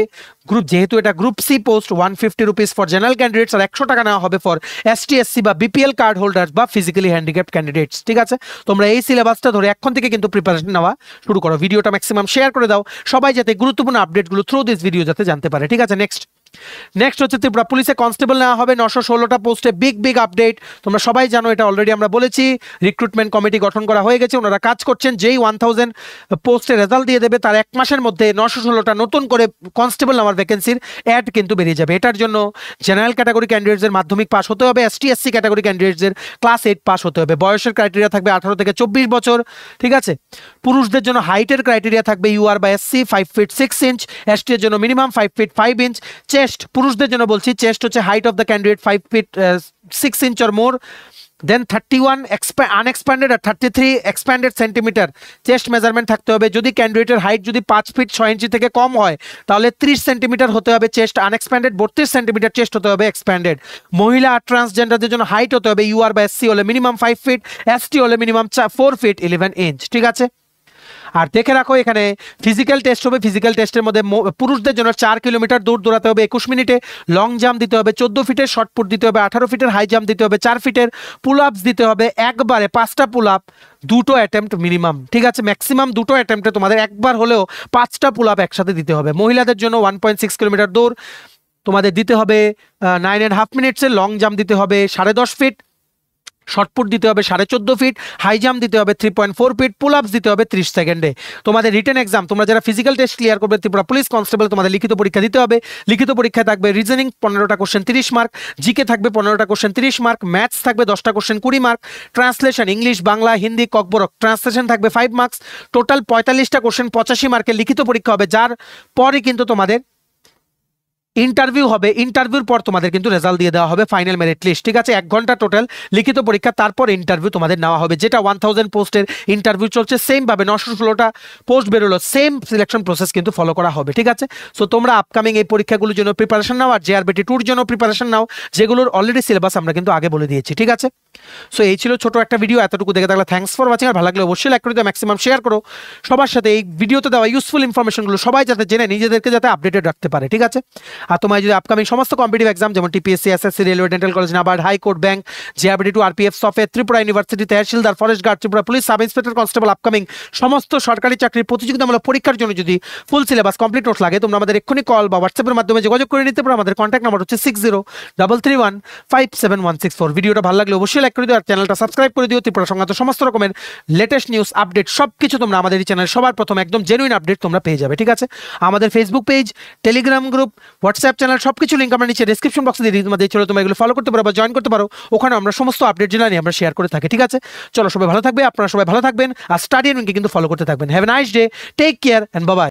গ্রুপ, যেহেতু এটা group C post, 150 rupees for general candidates, আর 100 টাকা নেওয়া হবে ফর এসটি এসসি বা বিপিএল কার্ড হোল্ডার্স বা ফিজিক্যালি হ্যান্ডিক্যাপ্ট ক্যান্ডিডেটস। ঠিক আছে, তোমরা এই সিলেবাসটা ধরে এখন থেকে কিন্তু প্রিপারেশন নেওয়া শুরু করো। ভিডিওটা ম্যাক্সিমাম শেয়ার করে দাও, সবাই যাতে গুরুত্বপূর্ণ আপডেটগুলো থ্রু দিস ভিডিও যাতে জানতে পারে। ঠিক আছে, নেক্সট হচ্ছে ত্রিপুরা পুলিশে কনস্টেবল নেওয়া হবে 916টা পোস্টে, বিগ আপডেট। তোমরা সবাই জানো, এটা অলরেডি আমরা বলেছি, রিক্রুটমেন্ট কমিটি গঠন করা হয়ে গেছে, ওনারা কাজ করছেন। যেই 1000 পোস্টের রেজাল্ট দিয়ে দেবে তার 1 মাসের মধ্যে 916টা নতুন করে কনস্টেবল নেওয়ার ভ্যাকেন্সির অ্যাড কিন্তু বেরিয়ে যাবে। এটার জন্য জেনারেল ক্যাটাগরি ক্যান্ডিডেটসের মাধ্যমিক পাস হতে হবে, এসটি এসসি ক্যাটাগরি ক্যান্ডিডেটসের ক্লাস 8 পাস হতে হবে। বয়সের ক্রাইটেরিয়া থাকবে 18 থেকে 24 বছর। ঠিক আছে, পুরুষদের জন্য হাইটের ক্রাইটেরিয়া থাকবে ইউআর বা এসসি 5 ফিট 6 ইঞ্চ, এসটি এর জন্য মিনিমাম 5 ফিট 5 ইঞ্চ। চেস্ট, পুরুষদের জন্য বলছি, চেস্ট হচ্ছে height of the candidate 5 feet 6 inch or more, then 31 unexpanded আর 33 এক্সপ্যান্ডেড সেন্টিমিটার চেস্ট মেজারমেন্ট থাকতে হবে। যদি ক্যান্ডিডেটের হাইট যদি 5 ফিট 6 ইঞ্চি থেকে কম হয় তাহলে 30 সেন্টিমিটার হতে হবে চেস্ট আনএক্সপ্যান্ডেড, 32 সেন্টিমিটার চেস্ট হতে হবে এক্সপ্যান্ডেড। মহিলা আর ট্রান্সজেন্ডারদের জন্য হাইট হতে হবে ইউআর বা এসসি হলে মিনিমাম 5 ফিট, এসটি হলে মিনিমাম 4 ফিট 11 ইঞ্চ। ঠিক আছে, আর দেখে রাখো এখানে ফিজিক্যাল টেস্ট হবে। ফিজিক্যাল টেস্টের মধ্যে পুরুষদের জন্য 4 কিলোমিটার দৌড় দৌড়াতে হবে 21 মিনিটে, লং জাম্প দিতে হবে 14 ফিটের, শর্ট পুট দিতে হবে 18 ফিটের, হাই জাম্প দিতে হবে 4 ফিটের, পুল আপস দিতে হবে একবারে 5টা পুল আপ, 2টো অ্যাটেম্প্ট মিনিমাম। ঠিক আছে, ম্যাক্সিমাম 2টো অ্যাটেম্প্টে তোমাদের একবার হলেও 5টা পুল আপ একসাথে দিতে হবে। মহিলাদের জন্য 1.6 কিলোমিটার দৌড় তোমাদের দিতে হবে 9.5 মিনিটসে, লং জাম্প দিতে হবে 10.5 ফিট, শর্টপুট দিতে হবে 14.5 ফিট, হাই জাম্প দিতে হবে 3.4 ফিট, পুল আপস দিতে হবে 30 সেকেন্ডে। তোমাদের রিটেন এক্সাম, তোমরা যারা ফিজিক্যাল টেস্ট ক্লিয়ার করবে ত্রিপুরা পুলিশ কনস্টেবল, তোমাদের লিখিত পরীক্ষা দিতে হবে। লিখিত পরীক্ষায় থাকবে রিজনিং 15টা কোশ্চেন 30 মার্ক, জিকে থাকবে 15টা কোশ্চেন 30 মার্ক, ম্যাথস থাকবে 10টা question 20 mark, translation English Bangla Hindi Kokborok translation থাকবে 5 মার্কস, টোটাল 45টা কোশ্চেন 85 মার্কের লিখিত পরীক্ষা হবে, যার পরে কিন্তু তোমাদের ইন্টারভিউ হবে। ইন্টারভিউর পর তোমাদের কিন্তু রেজাল্ট দিয়ে দেওয়া হবে, ফাইনাল মেরিট লিস্ট। ঠিক আছে, 1 ঘন্টা টোটাল লিখিত পরীক্ষা, তারপর ইন্টারভিউ তোমাদের নেওয়া হবে। যেটা 1000 পোস্টের ইন্টারভিউ চলছে সেম ভাবে 916টা পোস্ট বেরোলো, সেম সিলেকশন প্রসেস কিন্তু ফলো করা হবে। ঠিক আছে, সো তোমরা আপকামিং এই পরীক্ষাগুলোর জন্য প্রিপারেশন নাও, আর জেআরবিটি 2-র জন্য প্রিপারেশন নাও, যেগুলোর অলরেডি সিলেবাস আমরা কিন্তু আগে বলে দিয়েছি। ঠিক আছে, সো এই ছিল ছোট একটা ভিডিও। এতটুকু দেখে থাকলে থ্যাঙ্কস ফর ওয়াচিং, আর ভালো লাগলে অবশ্যই লাইক করে দাও, ম্যাক্সিমাম শেয়ার করো সবার সাথে। এই ভিডিওতে দেওয়া ইউজফুল ইনফরমেশনগুলো সবাই যাতে জেনে নিজেদেরকে যাতে আপডেটেড রাখতে পারে। ঠিক আছে, আর তোমার যদি আপকামিং সমস্ত কম্পিটিটিভ এক্সাম যেমন TPSC, SSC, railway, dental college, NABARD, high court, bank, JRBT 2, RPF, software, Tripura university, tehsildar, forest guard, Tripura police, sub inspector, constable, upcoming সমস্ত সরকারি চাকরির প্রতিযোগিতামূলক পরীক্ষার জন্য যদি ফুল সিলেবাস কমপ্লিট নোটস লাগে, তোমরা আমাদের এক্ষুনি কল বা হোয়াটসঅ্যাপের মাধ্যমে যোগাযোগ করে নিতে পারো। আমাদের কন্ট্যাক্ট নাম্বার হচ্ছে 6033157164। ভিডিওটা ভালো লাগলে অবশ্যই লাইক করে দিও, আর চ্যানেলটা সাবস্ক্রাইব করে দিও। ত্রিপুরা সংক্রান্ত সমস্ত রকমের লেটেস্ট নিউজ আপডেট সবকিছু তোমরা আমাদের এই চ্যানেলে সবার প্রথম একদম জেনুইন আপডেট তোমরা পেয়ে যাবে। ঠিক আছে, আমাদের Facebook page, Telegram group, WhatsApp channel সবকিছু লিঙ্ক আমরা নিচে ডেসক্রিপশন বক্সে দিয়ে দিই, তোমাদের চলো তোমরা এগুলো ফলো করতে পারো বা জয়েন করতে পারো। ওখানে আমরা সমস্ত আপডেট জানি আমরা শেয়ার করে থাকি। ঠিক আছে, চলো সবাই ভালো থাকবে, আপনারা সবাই ভালো থাকবেন, আর স্টাডি উইনকে কিন্তু ফলো করতে থাকবেন। Have a nice day, take care and bye by.